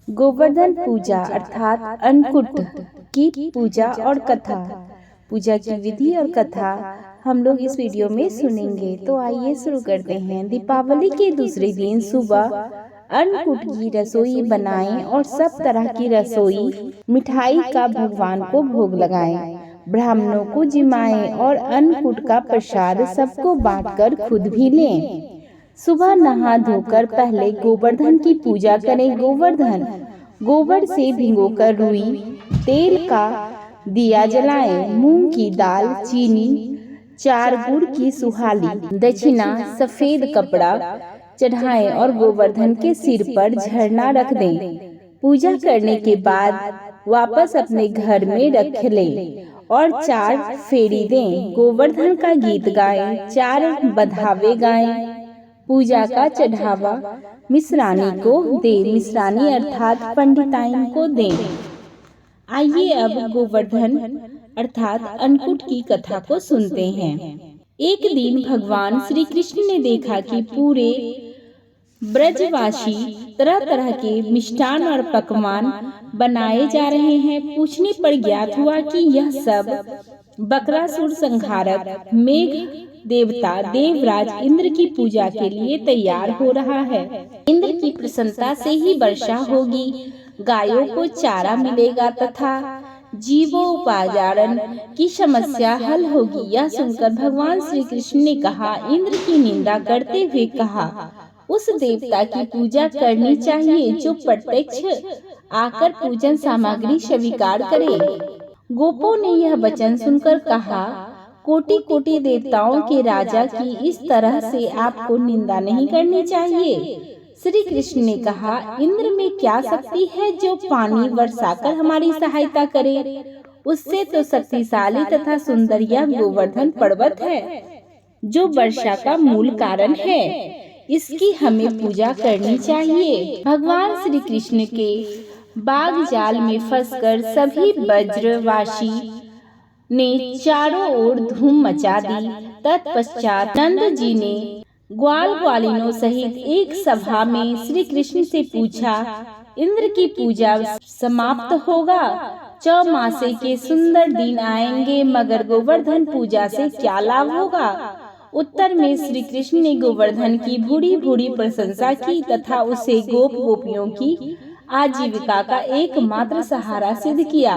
गोवर्धन पूजा अर्थात अन्नकूट की पूजा और कथा। पूजा की विधि और कथा हम लोग इस वीडियो में सुनेंगे। तो आइए शुरू करते हैं। दीपावली के दूसरे दिन सुबह अन्नकूट की रसोई बनाएं और सब तरह की रसोई मिठाई का भगवान को भोग लगाएं। ब्राह्मणों को जिमाएं और अन्नकूट का प्रसाद सबको बांटकर खुद भी लें। सुबह नहा धोकर पहले गोवर्धन की पूजा करें। गोवर्धन गोबर से भिगोकर रुई तेल का दिया जलाएं। मूंग की दाल, चीनी, 4 गुड़ की सुहाली, दक्षिणा, सफेद कपड़ा चढ़ाएं और गोवर्धन के सिर पर झरना रख दें। पूजा करने के बाद वापस अपने घर में रख लें और 4 फेरी दें। गोवर्धन का गीत गाएं, 4 बधावे गाएं। पूजा का चढ़ावा मिश्रानी को दे। मिश्रानी अर्थात पंडिताइन को दें। आइए अब गोवर्धन अर्थात अन्नकूट की कथा को सुनते हैं। एक दिन भगवान श्री कृष्ण ने देखा कि पूरे ब्रजवासी तरह तरह के मिष्ठान और पकवान बनाए जा रहे हैं। पूछने पर ज्ञात हुआ कि यह सब बकासुर संहारक मेघ देवता देवराज इंद्र की पूजा के लिए तैयार हो रहा है। इंद्र की प्रसन्नता से ही वर्षा होगी, गायों को चारा मिलेगा तथा जीवोपार्जन की समस्या हल होगी। यह सुनकर भगवान श्री कृष्ण ने कहा, इंद्र की निंदा करते हुए कहा, उस देवता की पूजा करनी चाहिए जो प्रत्यक्ष आकर पूजन सामग्री स्वीकार करे। गोपों ने यह वचन सुनकर कहा, कोटि कोटि देवताओं के राजा की इस तरह से आपको निंदा नहीं करनी चाहिए। श्री कृष्ण ने कहा, इंद्र में क्या शक्ति है जो पानी बरसाकर हमारी सहायता करे। उससे तो शक्तिशाली तथा सुंदर यह गोवर्धन पर्वत है जो वर्षा का मूल कारण है। इसकी हमें पूजा करनी चाहिए। भगवान श्री कृष्ण के बाग जाल में फंसकर सभी ब्रजवासी ने चारों ओर धूम मचा दी। तत्पश्चात नंद जी ने ग्वाल ग्वालिनों सहित एक सभा में श्री कृष्ण से पूछा, इंद्र की पूजा समाप्त होगा, चौमासे के सुंदर दिन आएंगे, मगर गोवर्धन पूजा से क्या लाभ होगा। उत्तर में श्री कृष्ण ने गोवर्धन की भूरी भूरी प्रशंसा की तथा उसे गोप गोपियों की आजीविका का एकमात्र सहारा सिद्ध किया।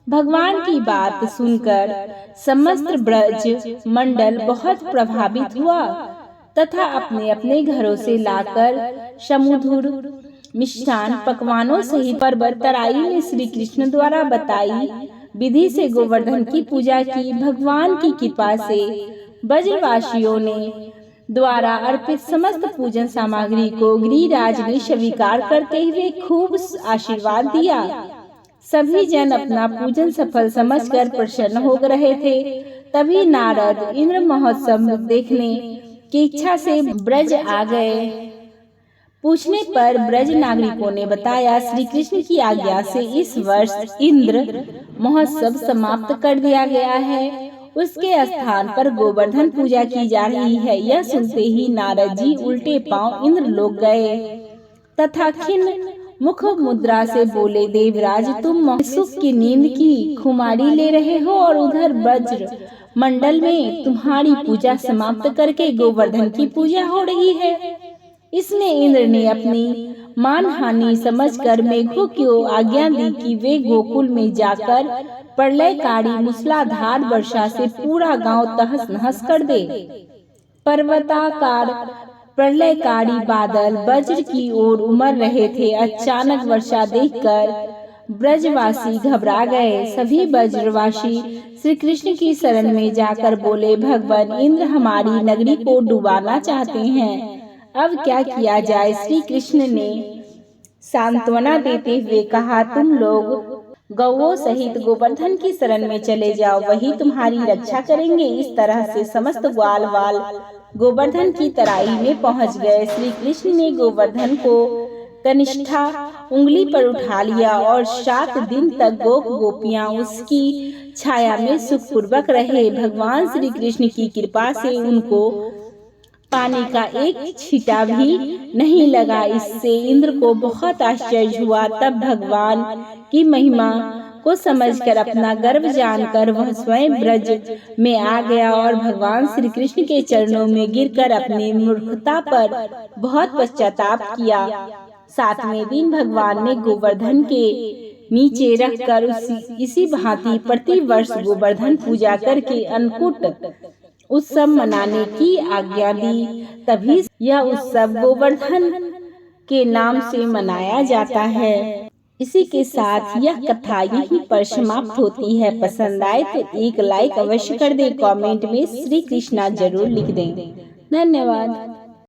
भगवान की बात सुनकर समस्त ब्रज मंडल बहुत प्रभावित हुआ तथा अपने अपने घरों से लाकर समधुर मिष्ठान पकवानों सहित पर्वत तराई में श्री कृष्ण द्वारा बताई विधि से गोवर्धन की पूजा की। भगवान की कृपा से ब्रजवासियों ने द्वारा अर्पित समस्त पूजन सामग्री को गिरिराज ने स्वीकार करते हुए खूब आशीर्वाद दिया। सभी जन अपना पूजन सफल समझकर प्रसन्न हो रहे थे। तभी नारद इंद्र महोत्सव देखने की इच्छा से ब्रज आ गए। पूछने पर ब्रज नागरिकों ने बताया, श्री कृष्ण की आज्ञा से इस वर्ष इंद्र महोत्सव समाप्त कर दिया गया है। उसके स्थान पर गोवर्धन पूजा की जा रही है। यह सुनते ही नारद जी उल्टे पांव इंद्र लोक गए तथा खिन्न मुख मुद्रा से बोले, देवराज तुम सुख की नींद की खुमारी ले रहे हो और उधर ब्रज मंडल में तुम्हारी पूजा समाप्त करके गोवर्धन की पूजा हो रही है। इसमें इंद्र ने अपनी मानहानि समझकर मेघों को आज्ञा दी कि वे गोकुल में जाकर प्रलयकारी मूसलाधार वर्षा से पूरा गांव तहस नहस कर दे। पर्वताकार प्रलयकारी बादल वज्र की ओर उमड़ रहे थे। अचानक वर्षा देखकर ब्रजवासी घबरा गए। सभी ब्रजवासी श्री कृष्ण की शरण में जाकर बोले, भगवान इंद्र हमारी नगरी को डुबाना चाहते हैं, अब क्या किया जाए। श्री कृष्ण ने सांत्वना देते हुए कहा, तुम लोग गौओं सहित गोवर्धन की शरण में चले जाओ, वही तुम्हारी रक्षा करेंगे। इस तरह से समस्त ग्वाल वाल गोवर्धन की तराई में पहुंच गए। श्री कृष्ण ने गोवर्धन को कनिष्ठा उंगली पर उठा लिया और 7 दिन तक गोप गोपियां उसकी छाया में सुखपूर्वक रहे। भगवान श्री कृष्ण की कृपा से उनको पानी का एक छींटा भी नहीं लगा। इससे इंद्र को बहुत आश्चर्य हुआ। तब भगवान की महिमा को समझकर, अपना गर्व जानकर वह स्वयं ब्रज में आ गया और भगवान श्री कृष्ण के चरणों में गिरकर अपनी मूर्खता पर बहुत पश्चाताप किया। 7वें दिन भगवान ने गोवर्धन के नीचे रखकर इसी भांति प्रतिवर्ष गोवर्धन पूजा करके अन्नकूट उत्सव मनाने की आज्ञा दी। तभी यह उत्सव गोवर्धन के नाम से मनाया जाता है। इसी के साथ यह कथा यहीं पर समाप्त होती है। पसंद आए तो एक लाइक अवश्य कर दें। कमेंट में श्री कृष्णा जरूर लिख दें। धन्यवाद।